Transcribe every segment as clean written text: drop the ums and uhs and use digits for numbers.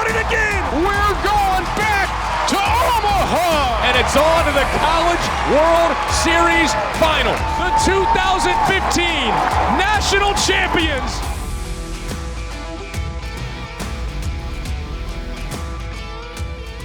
it again. We're going back to Omaha. And it's on to the College World Series Final. The 2015 National Champions.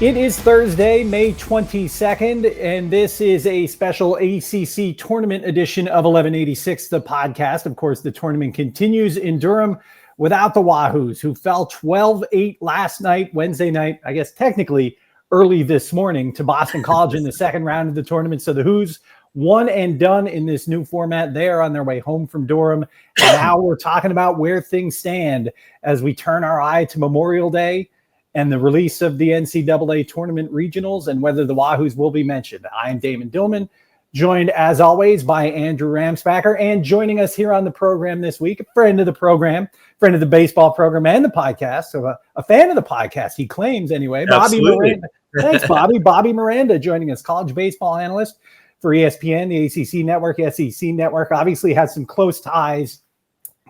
It is Thursday, May 22nd, and this is a special ACC tournament edition of 1186, the podcast. Of course, the tournament continues in Durham without the Wahoos, who fell 12-8 last night, Wednesday night, I guess technically early this morning, to Boston College in the second round of the tournament. So the Hoos one and done in this new format. They are on their way home from Durham. And now we're talking about where things stand as we turn our eye to Memorial Day and the release of the NCAA tournament regionals and whether the Wahoos will be mentioned. I'm Damon Dillman, joined as always by Andrew Ramspacker, and joining us here on the program this week, a friend of the program, friend of the baseball program and the podcast, so a fan of the podcast, he claims anyway, Bobby Moranda. Thanks, Bobby. Bobby Moranda joining us, college baseball analyst for ESPN, the ACC network, SEC network, obviously has some close ties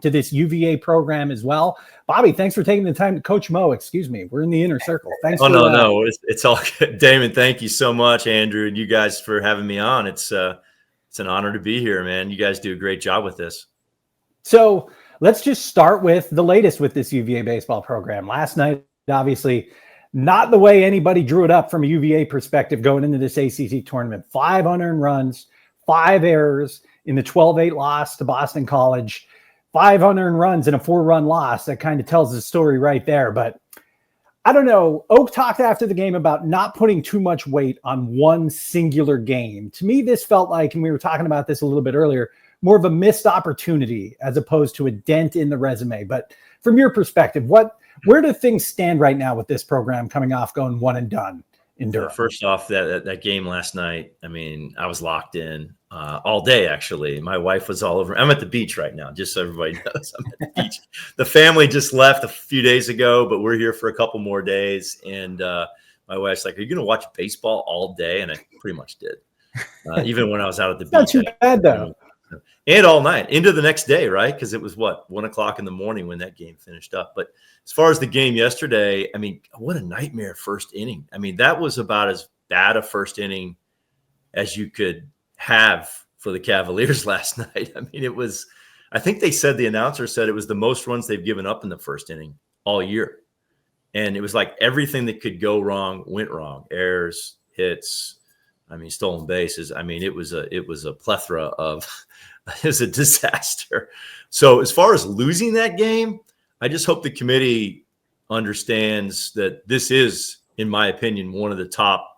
to this UVA program as well. Bobby, thanks for taking the time to Coach Mo. Excuse me. We're in the inner circle. Thanks. No. It's all good. Damon, thank you so much, Andrew, and you guys for having me on. It's an honor to be here, man. You guys do a great job with this. So let's just start with the latest with this UVA baseball program. Last night, obviously, not the way anybody drew it up from a UVA perspective going into this ACC tournament. 5 unearned runs, 5 errors in the 12-8 loss to Boston College. 5 unearned runs and a 4-run loss. That kind of tells the story right there. But I don't know. Oak talked after the game about not putting too much weight on one singular game. To me, this felt like, and we were talking about this a little bit earlier, more of a missed opportunity as opposed to a dent in the resume. But from your perspective, where do things stand right now with this program coming off going one and done in Durham? First off, that game last night, I mean, I was locked in all day, actually. My wife was all over. I'm at the beach right now, just so everybody knows. I'm at the beach. The family just left a few days ago, but we're here for a couple more days. And my wife's like, are you going to watch baseball all day? And I pretty much did, even when I was out at the beach. Not too bad, though. And all night into the next day, right? Because it was 1 o'clock in the morning when that game finished up. But as far as the game yesterday, I mean, what a nightmare first inning. I mean, that was about as bad a first inning as you could have for the Cavaliers last night. I mean, it was, I think the announcer said it was the most runs they've given up in the first inning all year. And it was like everything that could go wrong went wrong. Errors, hits, I mean, stolen bases. I mean, it was a plethora of it was a disaster. So as far as losing that game, I just hope the committee understands that this is, in my opinion, one of the top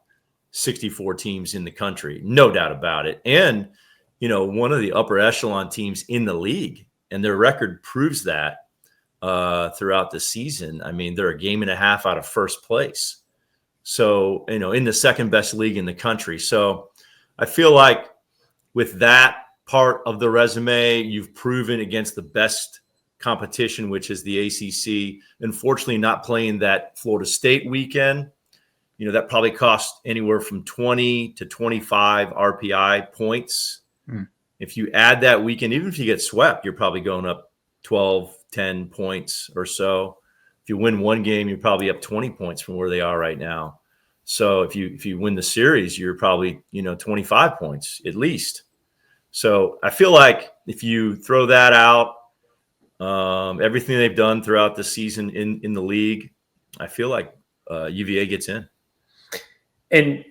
64 teams in the country, no doubt about it. And, you know, one of the upper echelon teams in the league, and their record proves that throughout the season. I mean, they're a game and a half out of first place. So, you know, in the second best league in the country. So I feel like with that part of the resume, you've proven against the best competition, which is the ACC. Unfortunately, not playing that Florida State weekend, you know, that probably cost anywhere from 20 to 25 RPI points. If you add that weekend, even if you get swept, you're probably going up 12, 10 points or so. If you win one game, you're probably up 20 points from where they are right now. So if you win the series, you're probably, 25 points at least. So I feel like if you throw that out, everything they've done throughout the season in the league, I feel like UVA gets in. And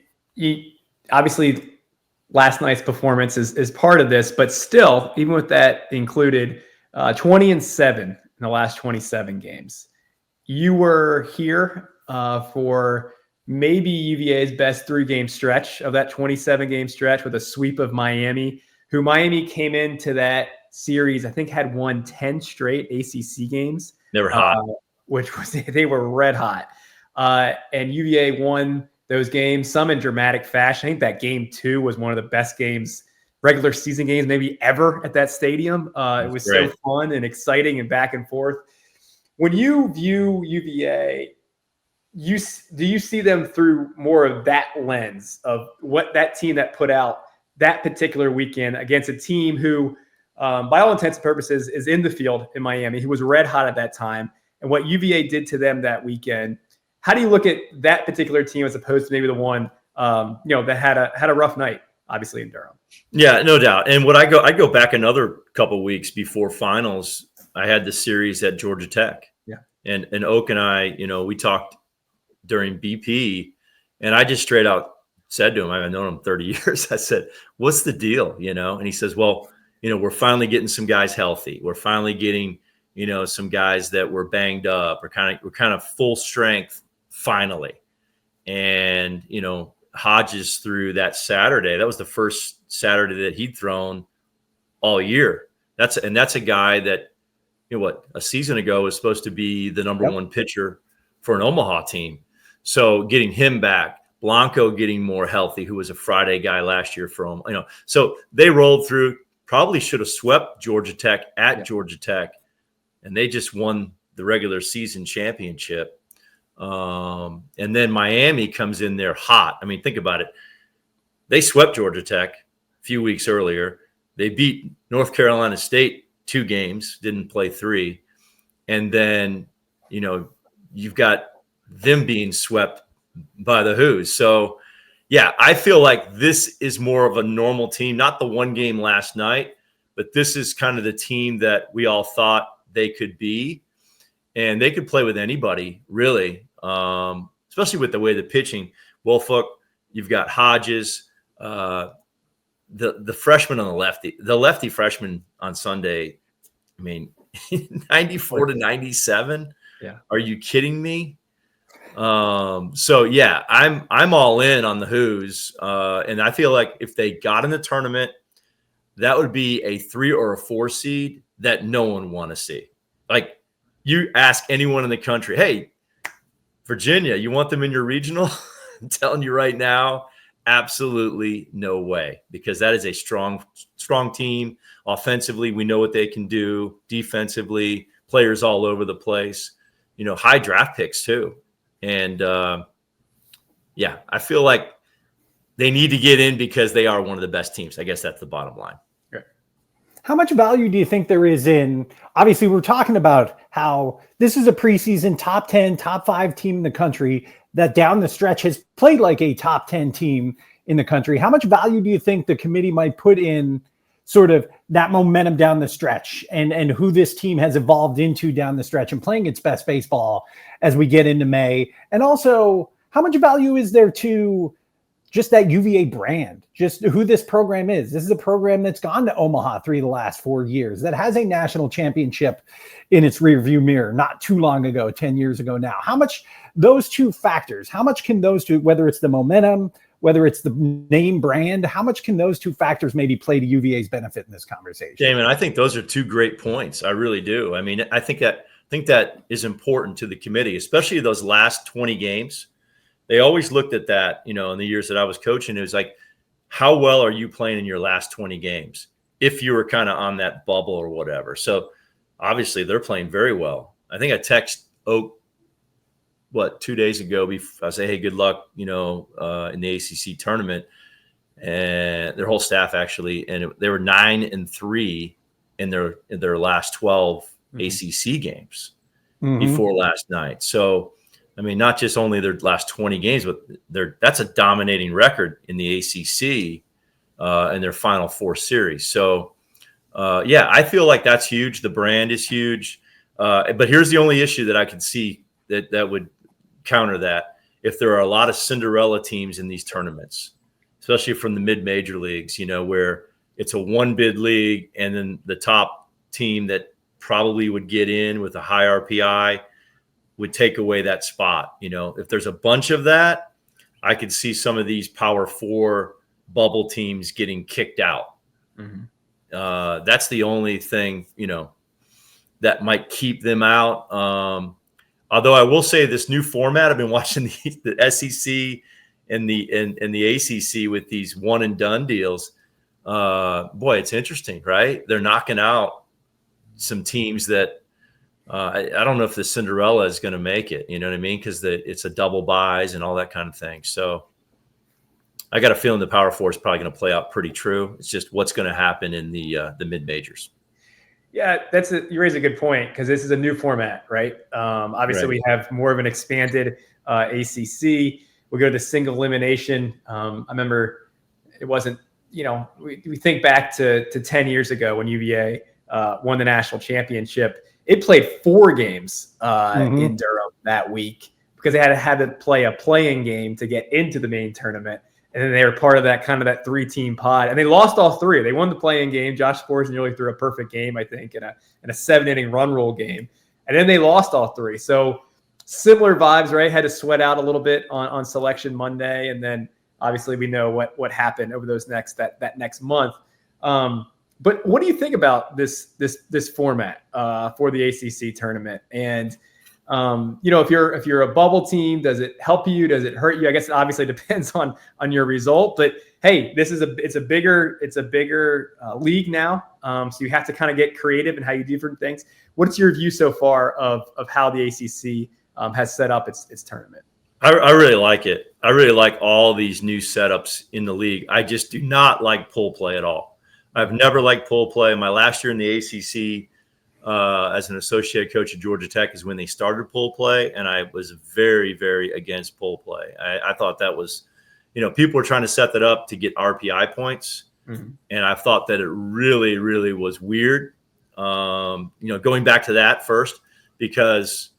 obviously last night's performance is part of this, but still, even with that included, 20-7 in the last 27 games. You were here for maybe UVA's best 3-game stretch of that 27-game stretch with a sweep of Miami, who Miami came into that series, I think had won 10 straight ACC games. They were hot. They were red hot. And UVA won those games, some in dramatic fashion. I think that game 2 was one of the best games, regular season games maybe ever at that stadium. It was great. So fun and exciting and back and forth. When you view UVA, do you see them through more of that lens of what that team that put out that particular weekend against a team who, by all intents and purposes, is in the field in Miami, who was red hot at that time, and what UVA did to them that weekend? How do you look at that particular team as opposed to maybe the one that had a rough night, obviously, in Durham? Yeah, no doubt. And I go back another couple of weeks before finals. I had the series at Georgia Tech. Yeah. And Oak and I, we talked during BP, and I just straight out said to him, I've known him 30 years. I said, "What's the deal?" And he says, "Well, we're finally getting some guys healthy. We're finally getting, some guys that were banged up. We're kind of full strength finally." And, Hodges threw that Saturday. That was the first Saturday that he'd thrown all year. That's a guy that, a season ago was supposed to be the number one pitcher for an Omaha team. So getting him back, Blanco getting more healthy, who was a Friday guy last year from, so they rolled through, probably should have swept Georgia Tech at Georgia Tech, and they just won the regular season championship. And then Miami comes in there hot. I mean, think about it. They swept Georgia Tech a few weeks earlier. They beat North Carolina State 2 games, didn't play 3. And then, you've got them being swept by the Who's. So, yeah, I feel like this is more of a normal team, not the one game last night, but this is kind of the team that we all thought they could be. And they could play with anybody, really, especially with the way the pitching. Wolfhook, you've got Hodges, the freshman on the lefty freshman on Sunday. I mean, 94 to 97. Yeah, are you kidding me? So yeah, I'm all in on the Who's, and I feel like if they got in the tournament, that would be a 3 or a 4 seed that no one want to see. Like, you ask anyone in the country, hey, Virginia, you want them in your regional? I'm telling you right now, absolutely no way, because that is a strong team. Offensively, we know what they can do. Defensively, players all over the place. High draft picks too. And yeah, I feel like they need to get in because they are one of the best teams. I guess that's the bottom line. How much value do you think there is in, obviously we're talking about how this is a preseason top 10, top 5 team in the country that down the stretch has played like a top 10 team in the country. How much value do you think the committee might put in sort of that momentum down the stretch and who this team has evolved into down the stretch and playing its best baseball as we get into May? And also, how much value is there to just that UVA brand, just who this program is? This is a program that's gone to Omaha 3 of the last 4 years, that has a national championship in its rearview mirror not too long ago, 10 years ago now. How much those two factors, how much can those two, whether it's the momentum, whether it's the name brand, how much can those two factors maybe play to UVA's benefit in this conversation? Damon, I think those are 2 great points. I really do. I mean, I think that is important to the committee, especially those last 20 games. They always looked at that, in the years that I was coaching. It was like, how well are you playing in your last 20 games? If you were kind of on that bubble or whatever. So obviously they're playing very well. I think I text Oak, 2 days ago. I say, hey, good luck, in the ACC tournament, and their whole staff actually. And they were 9-3 in their last 12 ACC games before last night. So, I mean, not just only their last 20 games, but that's a dominating record in the ACC in their Final 4 series. So, yeah, I feel like that's huge. The brand is huge. But here's the only issue that I can see that would counter that. If there are a lot of Cinderella teams in these tournaments, especially from the mid-major leagues, where it's a 1-bid league and then the top team that probably would get in with a high RPI would take away that spot. If there's a bunch of that, I could see some of these Power 4 bubble teams getting kicked out. That's the only thing, that might keep them out. Although I will say this new format, I've been watching the SEC and the ACC with these one and done deals. Boy, it's interesting, right? They're knocking out some teams that I don't know if the Cinderella is going to make it. You know what I mean? Because it's a double buys and all that kind of thing. So I got a feeling the Power 4 is probably going to play out pretty true. It's just what's going to happen in the mid majors. Yeah, you raise a good point, because this is a new format, right? Obviously, we have more of an expanded ACC. We go to the single elimination. I remember it wasn't, we think back to 10 years ago when UVA won the national championship. It played 4 games in Durham that week because they had to play a playing game to get into the main tournament. And then they were part of that 3-team pod. And they lost all 3. They won the playing game. Josh Spores nearly threw a perfect game, I think, in a 7-inning run roll game. And then they lost all 3. So similar vibes, right? Had to sweat out a little bit on Selection Monday. And then obviously we know what happened over that next month. But what do you think about this format for the ACC tournament? And if you're a bubble team, does it help you? Does it hurt you? I guess it obviously depends on your result. But hey, it's a bigger league now, so you have to kind of get creative in how you do different things. What's your view so far of how the ACC has set up its tournament? I really like it. I really like all these new setups in the league. I just do not like pool play at all. I've never liked pool play. My last year in the ACC as an associate coach at Georgia Tech is when they started pool play, and I was very, very against pool play. I thought that was, people were trying to set that up to get RPI points, and I thought that it really, really was weird. Going back to that first, because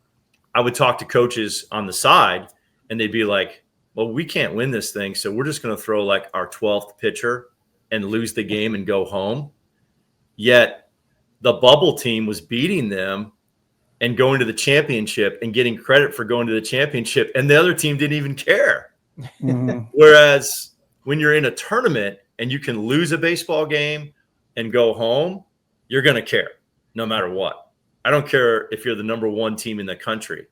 I would talk to coaches on the side, and they'd be like, well, we can't win this thing, so we're just going to throw like our 12th pitcher and lose the game and go home. Yet the bubble team was beating them and going to the championship and getting credit for going to the championship, and the other team didn't even care. Whereas when you're in a tournament and you can lose a baseball game and go home, you're going to care no matter what. I don't care if you're the number 1 team in the country.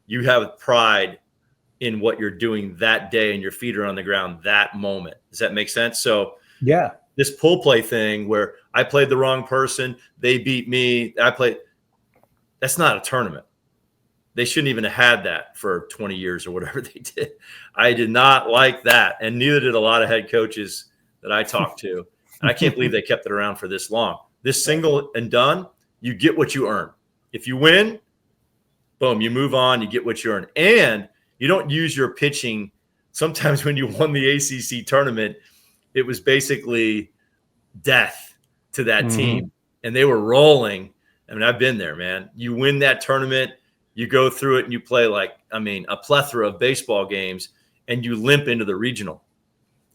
You have pride in what you're doing that day, and your feet are on the ground that moment. Does that make sense? So yeah, this pool play thing where I played the wrong person, they beat me, that's not a tournament. They shouldn't even have had that for 20 years or whatever they did. I did not like that, and neither did a lot of head coaches that I talked to. And I can't believe they kept it around for this long. This single and done, you get what you earn. If you win, boom, you move on, you get what you earn. And you don't use your pitching. Sometimes when you won the ACC tournament, it was basically death to that team, and they were rolling. I mean, I've been there, man. You win that tournament, you go through it, and you play a plethora of baseball games, and you limp into the regional.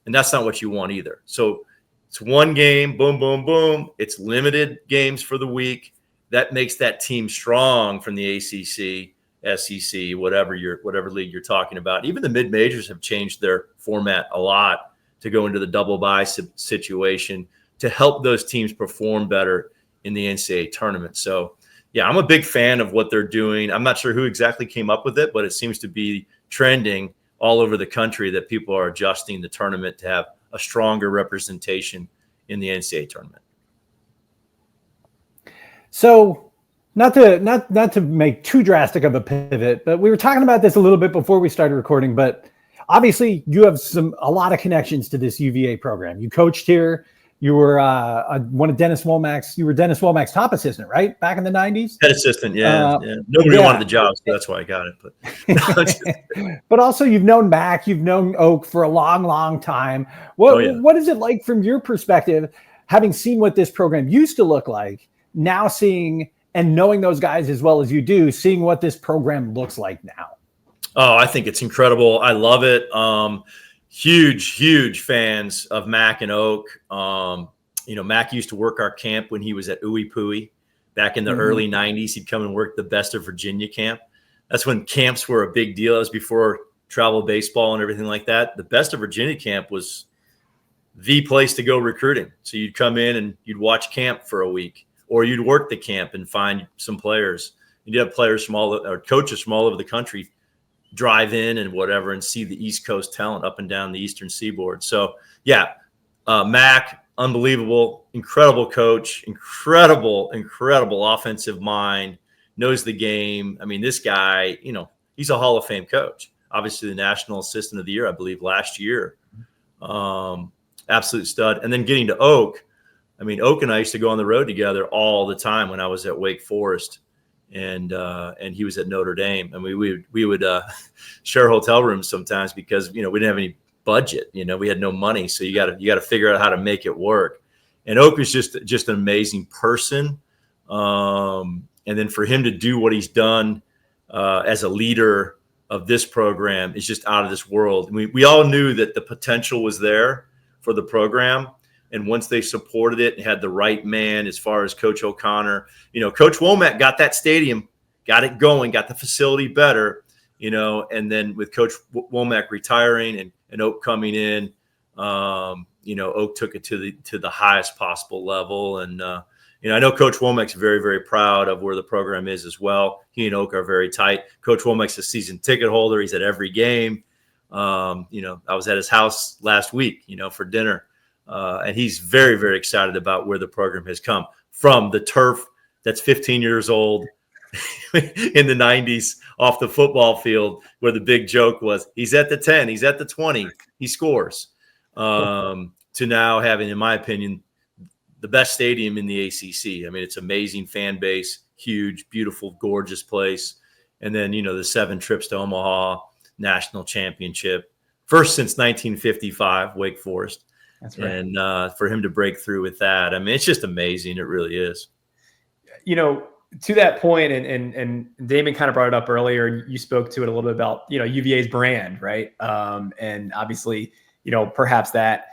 And that's not what you want either. So it's one game, boom, boom, boom. It's limited games for the week. That makes that team strong from the ACC, SEC, whatever league you're talking about. Even the mid-majors have changed their format a lot to go into the double bye situation to help those teams perform better in the NCAA tournament. So, yeah, I'm a big fan of what they're doing. I'm not sure who exactly came up with it, but it seems to be trending all over the country that people are adjusting the tournament to have a stronger representation in the NCAA tournament. So not to make too drastic of a pivot, but we were talking about this a little bit before we started recording, but obviously you have a lot of connections to this UVA program. You coached here. You were one of Dennis Womack's top assistant, right? Back in the 90s? Head assistant, yeah. Nobody wanted the job, so that's why I got it. But also you've known Mac, you've known Oak for a long, long time. What is it like from your perspective, having seen what this program used to look like, now seeing and knowing those guys as well as you do, seeing what this program looks like now? Oh, I think it's incredible. I love it. Huge fans of Mac and Oak. Mac used to work our camp when he was at Ooey Pooey back in the early 90s. He'd come and work the Best of Virginia camp. That's when camps were a big deal. It was before travel baseball and everything like that. The Best of Virginia camp was the place to go recruiting. So you'd come in and you'd watch camp for a week, or you'd work the camp and find some players. You'd have players or coaches from all over the country drive in and whatever and see the East Coast talent up and down the Eastern Seaboard. So, yeah, Mac, unbelievable, incredible coach, incredible offensive mind, knows the game. I mean, this guy, he's a Hall of Fame coach. Obviously, the National Assistant of the Year, I believe, last year. Absolute stud. And then getting to Oak. I mean, Oak and I used to go on the road together all the time when I was at Wake Forest. and he was at Notre Dame, and we would share hotel rooms sometimes because we didn't have any budget. We had no money, so you got to figure out how to make it work. And Oak is just an amazing person, and then for him to do what he's done as a leader of this program is just out of this world. We all knew that the potential was there for the program. And once they supported it and had the right man as far as Coach O'Connor, Coach Womack got that stadium, got it going, got the facility better, and then with Coach Womack retiring and Oak coming in, Oak took it to the highest possible level. And, I know Coach Womack's very, very proud of where the program is as well. He and Oak are very tight. Coach Womack's a season ticket holder. He's at every game. I was at his house last week, for dinner. And he's very, very excited about where the program has come from the turf that's 15 years old in the 90s off the football field, where the big joke was he's at the 10, he's at the 20, he scores, to now having, in my opinion, the best stadium in the ACC. I mean, it's amazing fan base, huge, beautiful, gorgeous place. And then, the 7 trips to Omaha, national championship, first since 1955, Wake Forest. That's right. And for him to break through with that, I mean, it's just amazing. It really is. To that point, and Damon kind of brought it up earlier, and you spoke to it a little bit about, UVA's brand, right? And obviously, perhaps that,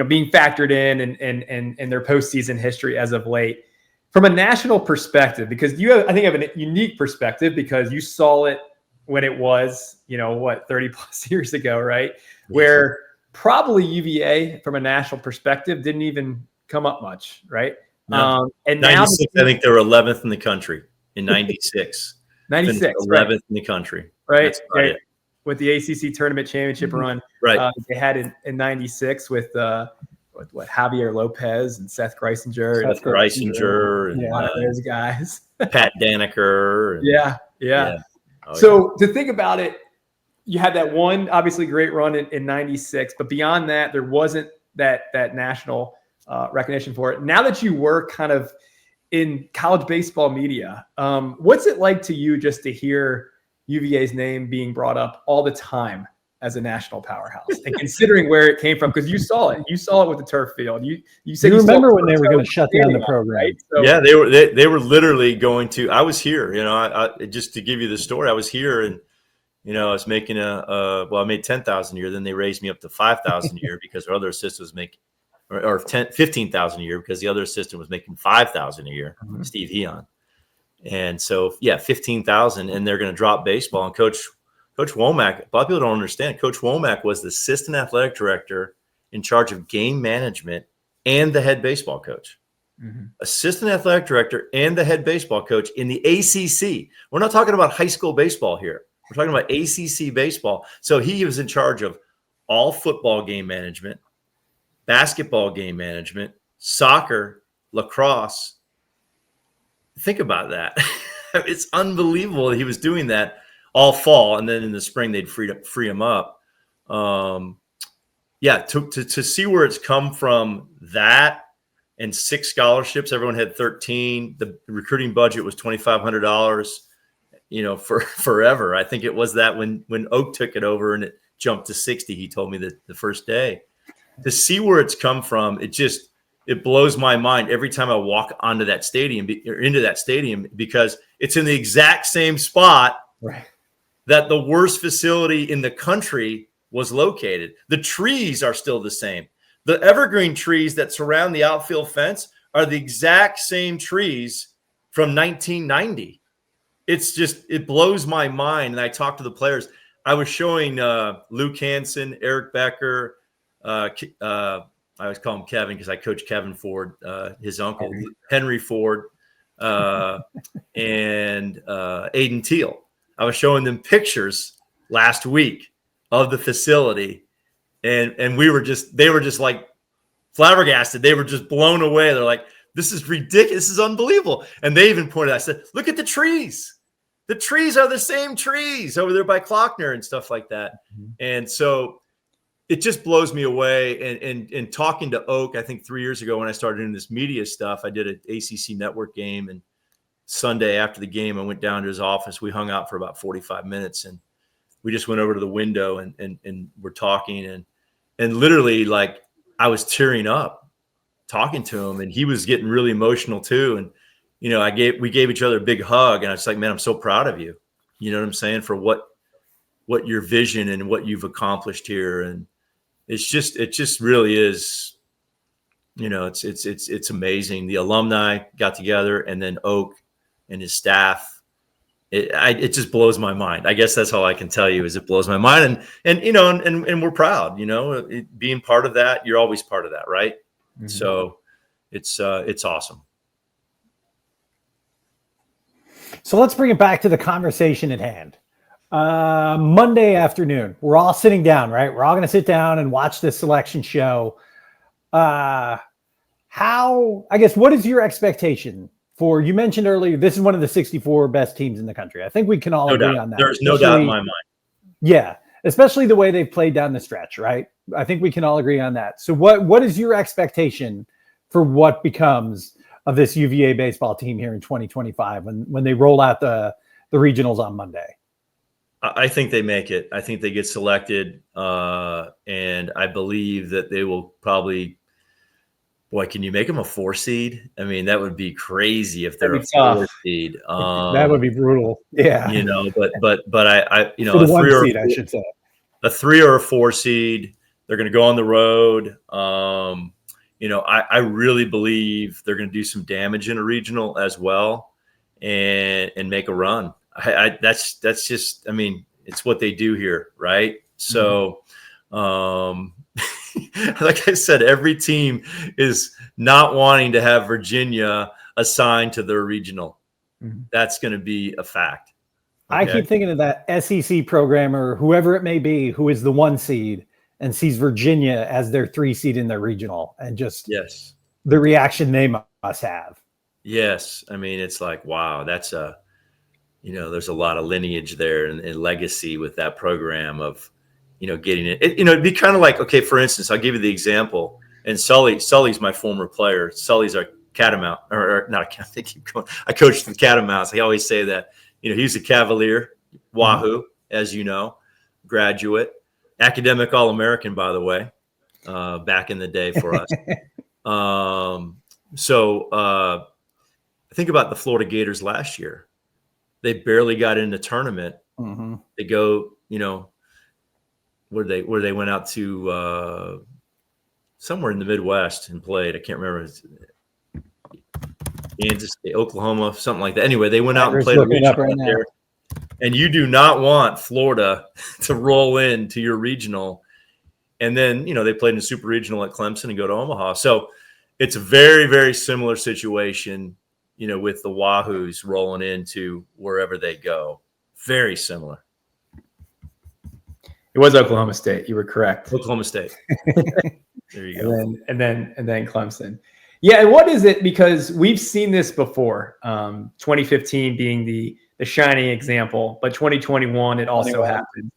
being factored in and their postseason history as of late. From a national perspective, because I think have a unique perspective because you saw it when it was, 30 plus years ago, right? Yes. Where probably UVA, from a national perspective, didn't even come up much, right? No. And now I think they were 11th in the country in 96. 96, 11th right. in the country. Right. With the ACC tournament championship run, right? They had in 96 with Javier Lopez and Seth Greisinger, and a lot of those guys. Pat Daneker. Yeah. So to think about it, you had that one obviously great run in 96, but beyond that, there wasn't that national recognition for it. Now that you work kind of in college baseball media, what's it like to you just to hear UVA's name being brought up all the time as a national powerhouse, and considering where it came from? Because you saw it with the turf field. You said you remember when they were going to shut down the program, right? So, yeah, they were literally going to. I was here, I just to give you the story. I was here, and I was making I made $10,000 a year. Then they raised me up to $5,000 a year because our other assistant was making, or $15,000 a year because the other assistant was making $5,000 a year, Steve Heon. And so, yeah, $15,000, and they're going to drop baseball. And Coach Womack, a lot of people don't understand. Coach Womack was the assistant athletic director in charge of game management and the head baseball coach. Mm-hmm. Assistant athletic director and the head baseball coach in the ACC. We're not talking about high school baseball here. We're talking about ACC baseball. So he was in charge of all football game management, basketball game management, soccer, lacrosse. Think about that. It's unbelievable that he was doing that all fall, and then in the spring they'd free him up. To see where it's come from, that and 6 scholarships. Everyone had 13. The recruiting budget was $2,500. For forever. I think it was that when Oak took it over and it jumped to 60. He told me that the first day. To see where it's come from, it blows my mind every time I walk onto that stadium or into that stadium, because it's in the exact same spot that the worst facility in the country was located. The trees are still the same. The evergreen trees that surround the outfield fence are the exact same trees from 1990. It blows my mind. And I talked to the players. I was showing Luke Hansen, Eric Becker, I always call him Kevin because I coach Kevin Ford, his uncle, Henry Ford, and Aiden Teal. I was showing them pictures last week of the facility, and they were just like flabbergasted. They were just blown away. They're like, this is ridiculous. This is unbelievable. And they even pointed out, I said, look at the trees. The trees are the same trees over there by Klockner and stuff like that. Mm-hmm. And so it just blows me away. And talking to Oak, I think 3 years ago when I started doing this media stuff, I did an ACC network game, and Sunday after the game, I went down to his office. We hung out for about 45 minutes, and we just went over to the window and we're talking, and literally, like, I was tearing up talking to him, and he was getting really emotional too. And we gave each other a big hug, and I was like, man, I'm so proud of you. You know what I'm saying? For what your vision and what you've accomplished here. And it just really is, it's amazing. The alumni got together, and then Oak and his staff. It just blows my mind. I guess that's all I can tell you is it blows my mind. And we're proud, being part of that. You're always part of that. Right. Mm-hmm. So it's awesome. So let's bring it back to the conversation at hand. Monday afternoon, we're all sitting down, right? We're all going to sit down and watch this selection show. What is your expectation for, you mentioned earlier, this is one of the 64 best teams in the country. I think we can all agree on that. There's no doubt in my mind. Yeah. Especially the way they've played down the stretch, right? I think we can all agree on that. So what is your expectation for what becomes of this UVA baseball team here in 2025 when they roll out the regionals on Monday? I think they make it. I think they get selected, and I believe that they will probably. Boy, can you make them a 4 seed? I mean, that would be crazy if they're a 4 seed. That would be brutal. Yeah, but I for the 1 seed, I should say, a 3 or a 4 seed. They're going to go on the road. I really believe they're going to do some damage in a regional as well, and make a run. That's just, I mean, it's what they do here, right? So, like I said, every team is not wanting to have Virginia assigned to their regional. Mm-hmm. That's going to be a fact. Okay? I keep thinking of that SEC programmer, whoever it may be, who is the 1 seed and sees Virginia as their 3 seed in their regional, and just the reaction they must have. Yes. I mean, it's like, wow, that's there's a lot of lineage there and legacy with that program of, getting it. It'd be kind of like, okay, for instance, I'll give you the example. And Sully's my former player. Sully's our Catamount, or not a Cat. They keep going. I coached the Catamounts. I always say that. He's a Cavalier, Wahoo, as you know, graduate, academic All-American, by the way, back in the day for us. So think about the Florida Gators last year. They barely got in the tournament. Mm-hmm. They go, where they went out to somewhere in the Midwest and played. I can't remember. Kansas State, Oklahoma, something like that. Anyway, they went out and played a regional right there. And you do not want Florida to roll into your regional. And then, they played in a super regional at Clemson and go to Omaha. So it's a very, very similar situation, with the Wahoos rolling into wherever they go. Very similar. It was Oklahoma State. You were correct. Oklahoma State. There you go. And then Clemson. Yeah, and what is it? Because we've seen this before. 2015 being the shining example, but 2021 it also happened,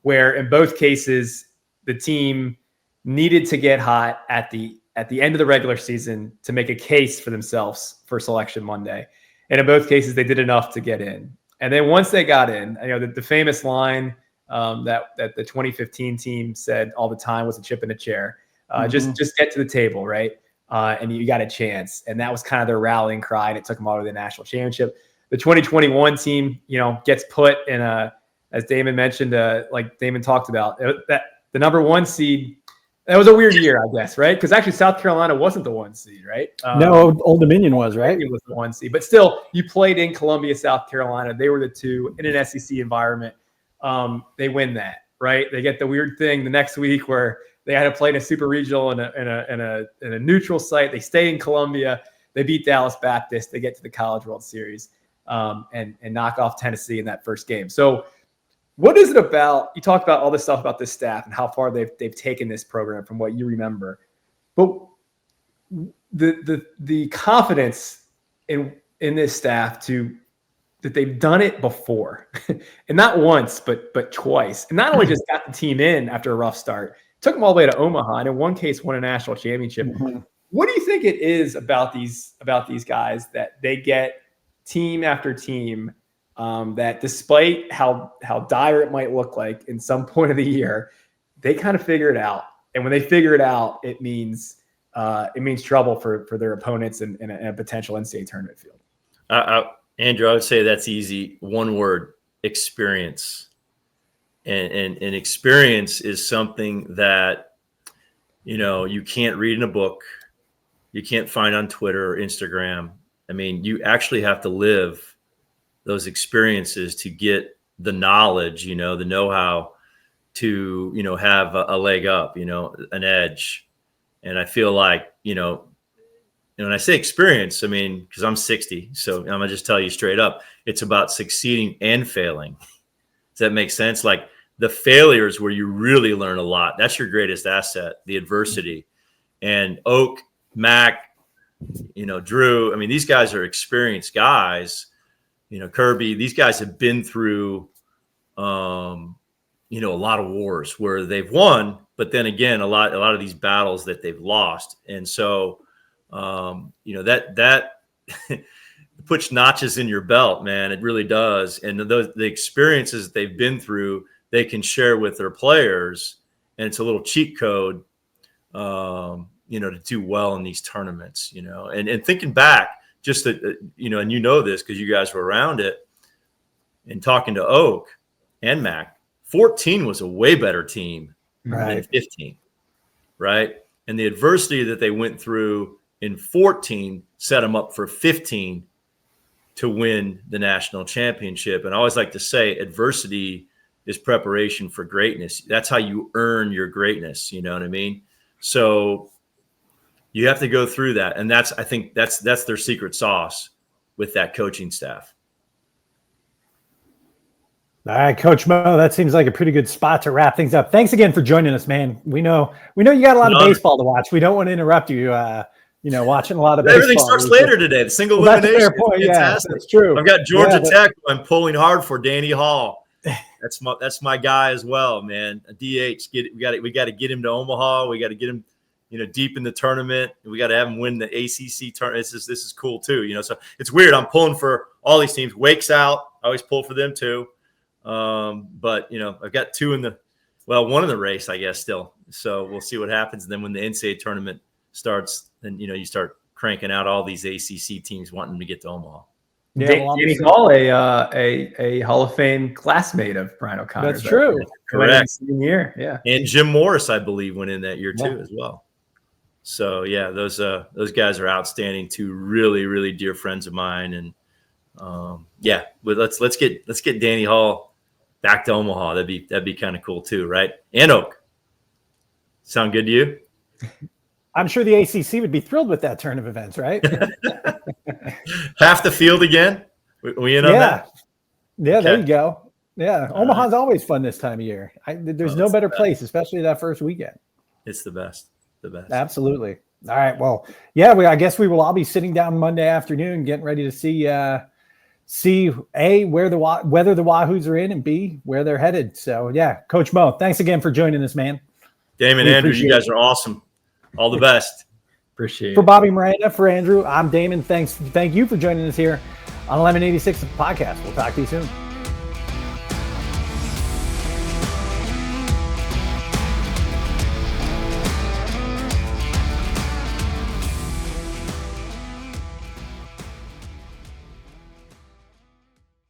where in both cases the team needed to get hot at the end of the regular season to make a case for themselves for Selection Monday, and in both cases they did enough to get in. And then once they got in, the famous line that the 2015 team said all the time was a chip in a chair. Just get to the table, right? And you got a chance. And that was kind of their rallying cry, and it took them all to the national championship. The 2021 team, gets put in as Damon mentioned, like Damon talked about, that the number 1 seed. That was a weird year, I guess, right? Because actually South Carolina wasn't the 1 seed, right? No, Old Dominion was, right? It was the 1 seed. But still, you played in Columbia, South Carolina. They were the 2 in an SEC environment. They win that, right? They get the weird thing the next week where they had to play in a super regional in a neutral site. They stay in Columbia. They beat Dallas Baptist. They get to the College World Series and knock off Tennessee in that first game. So what is it about? You talked about all this stuff about this staff and how far they've taken this program from what you remember, but the confidence in this staff that they've done it before, and not once, but twice, and not only just got the team in after a rough start, took them all the way to Omaha, and in one case won a national championship. Mm-hmm. What do you think it is about these guys that they get team after team that despite how dire it might look like in some point of the year, they kind of figure it out. And when they figure it out, it means trouble for their opponents in a potential NCAA tournament field. Andrew, I would say that's easy. One word: experience. And experience is something that, you can't read in a book. You can't find on Twitter or Instagram. I mean, you actually have to live those experiences to get the knowledge, the know-how to, have a leg up, an edge. And I feel like, when I say experience, I mean, because I'm 60, so I'm going to just tell you straight up, it's about succeeding and failing. Does that make sense? Like the failures where you really learn a lot, that's your greatest asset, the adversity. And Oak, Mac, Drew, I mean, these guys are experienced guys, Kirby, these guys have been through, a lot of wars where they've won, but then again, a lot of these battles that they've lost. And so, that puts notches in your belt, man. It really does. And the experiences that they've been through, they can share with their players, and it's a little cheat code, to do well in these tournaments, and thinking back just that, and this because you guys were around it and talking to Oak and Mac, 14 was a way better team than 15. Right. And the adversity that they went through in 14 set them up for 15 to win the national championship. And I always like to say adversity is preparation for greatness. That's how you earn your greatness. You know what I mean? So you have to go through that. And I think that's their secret sauce with that coaching staff. All right, Coach Mo, that seems like a pretty good spot to wrap things up. Thanks again for joining us, man. We know you got a lot of baseball to watch. We don't want to interrupt you, watching a lot of baseball. Everything starts later today. The single elimination. That's a fair point. Yeah, that's true. I've got Georgia Tech. I'm pulling hard for Danny Hall. That's my guy as well, man. A DH. We got to get him to Omaha. We got to get him, deep in the tournament. We got to have him win the ACC tournament. This is cool too, So it's weird. I'm pulling for all these teams. Wake's out. I always pull for them too. But I've got one in the race, I guess, still. So we'll see what happens. And then when the NCAA tournament starts, then you start cranking out all these ACC teams wanting to get to Omaha. Yeah, Danny Hall, a Hall of Fame classmate of Brian O'Connor. That's true. Correct. Year, yeah. And Jim Morris, I believe, went in that year too as well. So yeah, those guys are outstanding. Two really, really dear friends of mine, and but let's get Danny Hall back to Omaha. That'd be kind of cool too, right? And Oak. Sound good to you? I'm sure the ACC would be thrilled with that turn of events, right? Half the field again. We in on that? Yeah, okay. There you go. Yeah, Omaha's always fun this time of year. There's no better place, especially that first weekend. It's the best. The best. Absolutely. All right. Well, yeah, I guess we will all be sitting down Monday afternoon, getting ready to see A, whether the Wahoos are in, and B, where they're headed. So yeah, Coach Mo, thanks again for joining us, man. Damon, Andrew, you guys are awesome. All the best. Appreciate it. For Bobby Moranda, for Andrew, I'm Damon. Thank you for joining us here on 1186 Podcast. We'll talk to you soon.